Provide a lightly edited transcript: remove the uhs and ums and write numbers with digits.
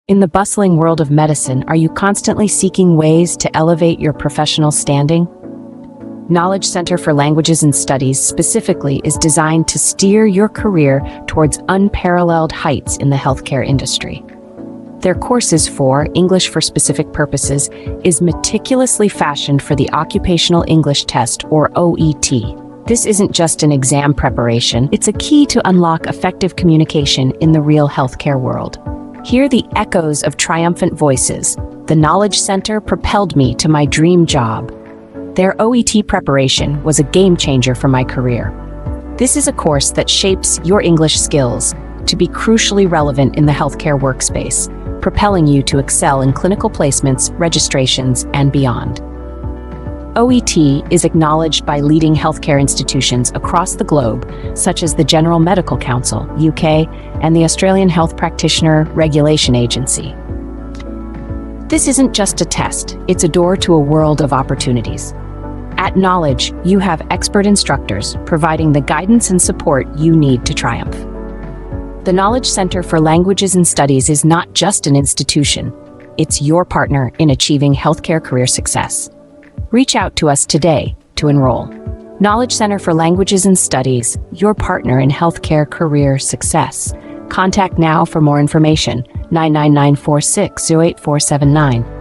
In the bustling world of medicine, are you constantly seeking ways to elevate your professional standing? Knowledge Center for Languages and Studies specifically is designed to steer your career towards unparalleled heights in the healthcare industry. Their courses for English for Specific Purposes is meticulously fashioned for the Occupational English Test, or OET. This isn't just an exam preparation, it's a key to unlock effective communication in the real healthcare world. Hear the echoes of triumphant voices. The Knowledge Center propelled me to my dream job. Their OET preparation was a game changer for my career. This is a course that shapes your English skills to be crucially relevant in the healthcare workspace, propelling you to excel in clinical placements, registrations, and beyond. OET is acknowledged by leading healthcare institutions across the globe, such as the General Medical Council, UK, and the Australian Health Practitioner Regulation Agency. This isn't just a test, it's a door to a world of opportunities. At Knowledge, you have expert instructors providing the guidance and support you need to triumph. The Knowledge Center for Languages and Studies is not just an institution, it's your partner in achieving healthcare career success. Reach out to us today to enroll. Knowledge Center for Languages and Studies, your partner in healthcare career success. Contact now for more information, 99946 08479.